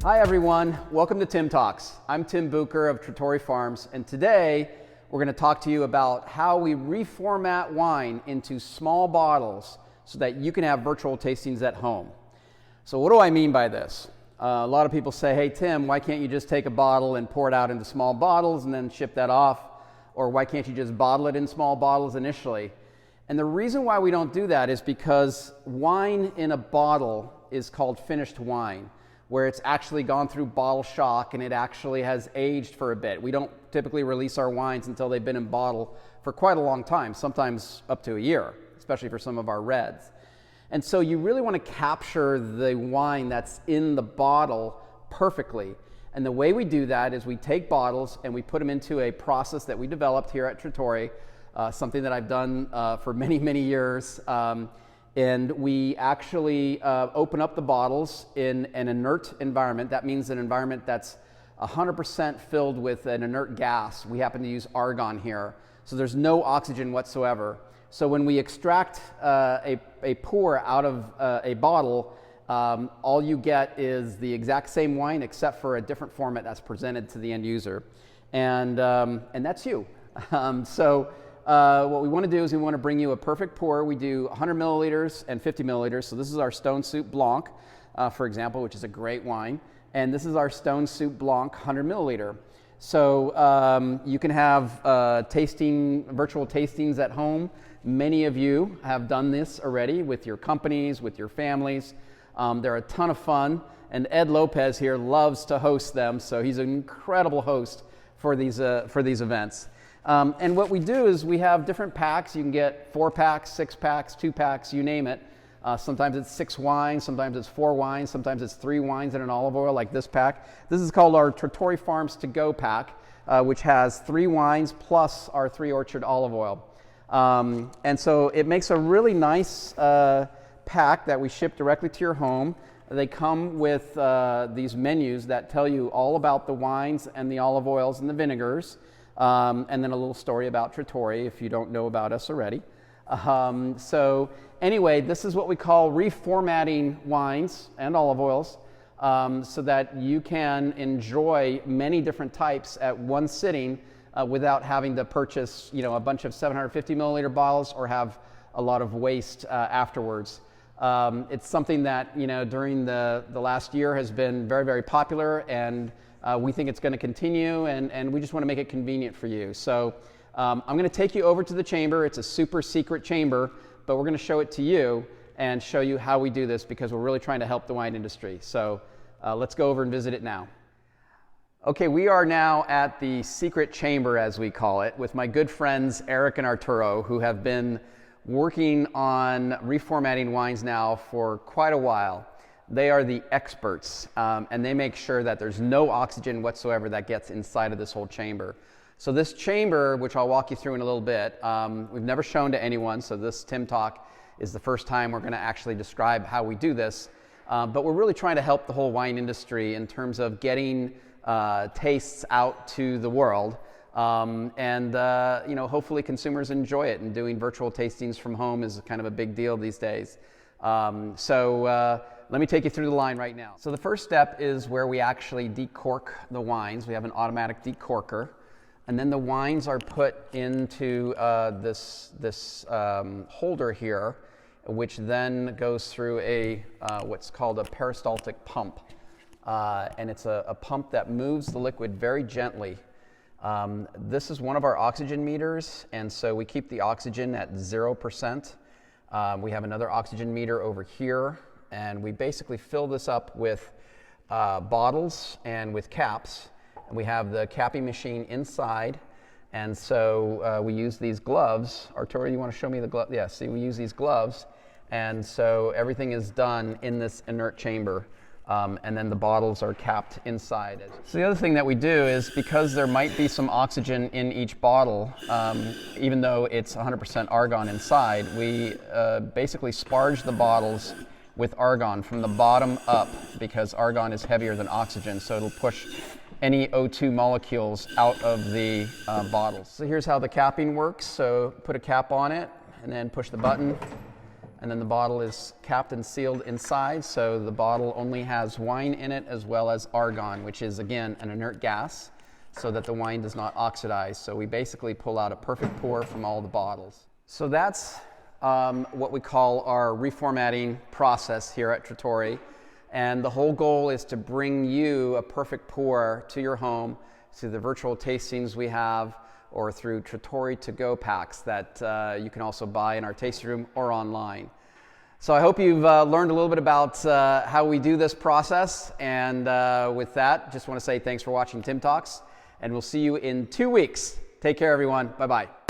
Hi everyone, welcome to Tim Talks. I'm Tim Bucher of Trattori Farms, and today we're going to talk to you about how we reformat wine into small bottles so that you can have virtual tastings at home. So what do I mean by this? A lot of people say, hey Tim, why can't you just take a bottle and pour it out into small bottles and then ship that off? Or why can't you just bottle it in small bottles initially? And the reason why we don't do that is because wine in a bottle is called finished wine, where it's actually gone through bottle shock and it actually has aged for a bit. We don't typically release our wines until they've been in bottle for quite a long time, sometimes up to a year, especially for some of our reds. And so you really want to capture the wine that's in the bottle perfectly. And the way we do that is we take bottles and we put them into a process that we developed here at Trattori, something that I've done for many, many years. And we actually open up the bottles in an inert environment. That means an environment that's 100% filled with an inert gas. We happen to use argon here, so there's no oxygen whatsoever. So when we extract a pour out of a bottle, all you get is the exact same wine except for a different format that's presented to the end user. And that's you. What we want to do is we want to bring you a perfect pour. We do 100 milliliters and 50 milliliters. So this is our Stone Soup Blanc, for example, which is a great wine. And this is our Stone Soup Blanc 100 milliliter. So you can have virtual tastings at home. Many of you have done this already with your companies, with your families. They're a ton of fun. And Ed Lopez here loves to host them. So he's an incredible host for these events. And what we do is we have different packs. You can get 4 packs, 6 packs, 2 packs, you name it. Sometimes it's 6 wines, sometimes it's 4 wines, sometimes it's 3 wines and an olive oil like this pack. This is called our Trattori Farms To Go pack, which has 3 wines plus our 3 Orchard olive oil. And so it makes a really nice pack that we ship directly to your home. They come with these menus that tell you all about the wines and the olive oils and the vinegars. And then a little story about Trattori if you don't know about us already. So anyway, this is what we call reformatting wines and olive oils so that you can enjoy many different types at one sitting without having to purchase, a bunch of 750 milliliter bottles or have a lot of waste afterwards. It's something that, during the last year has been very, very popular, and we think it's going to continue, and we just want to make it convenient for you. So I'm going to take you over to the chamber. It's a super secret chamber, but we're going to show it to you and show you how we do this because we're really trying to help the wine industry. So let's go over and visit it now. Okay, we are now at the secret chamber, as we call it, with my good friends Eric and Arturo, who have been working on reformatting wines now for quite a while. They are the experts, and they make sure that there's no oxygen whatsoever that gets inside of this whole chamber. So this chamber, which I'll walk you through in a little bit, we've never shown to anyone, so this Tim Talk is the first time we're going to actually describe how we do this. But we're really trying to help the whole wine industry in terms of getting tastes out to the world. Hopefully consumers enjoy it, and doing virtual tastings from home is kind of a big deal these days. Let me take you through the line right now. So the first step is where we actually decork the wines. We have an automatic decorker, and then the wines are put into this holder here, which then goes through what's called a peristaltic pump. And it's a pump that moves the liquid very gently. This is one of our oxygen meters, and so we keep the oxygen at 0%. We have another oxygen meter over here, and we basically fill this up with bottles and with caps. And we have the capping machine inside, and so we use these gloves. Arturo, you want to show me the glove? Yeah, see, we use these gloves, and so everything is done in this inert chamber. And then the bottles are capped inside. So the other thing that we do is, because there might be some oxygen in each bottle, even though it's 100% argon inside, we basically sparge the bottles with argon from the bottom up, because argon is heavier than oxygen, so it'll push any O2 molecules out of the bottles. So here's how the capping works. So put a cap on it and then push the button, And then the bottle is capped and sealed inside, so the bottle only has wine in it as well as argon, which is, again, an inert gas, so that the wine does not oxidize. So we basically pull out a perfect pour from all the bottles. So that's what we call our reformatting process here at Trattori. And the whole goal is to bring you a perfect pour to your home through the virtual tastings we have, or through Trattori to-go packs that you can also buy in our tasting room or online. So I hope you've learned a little bit about how we do this process. And with that, just want to say thanks for watching Tim Talks, and we'll see you in 2 weeks. Take care, everyone. Bye-bye.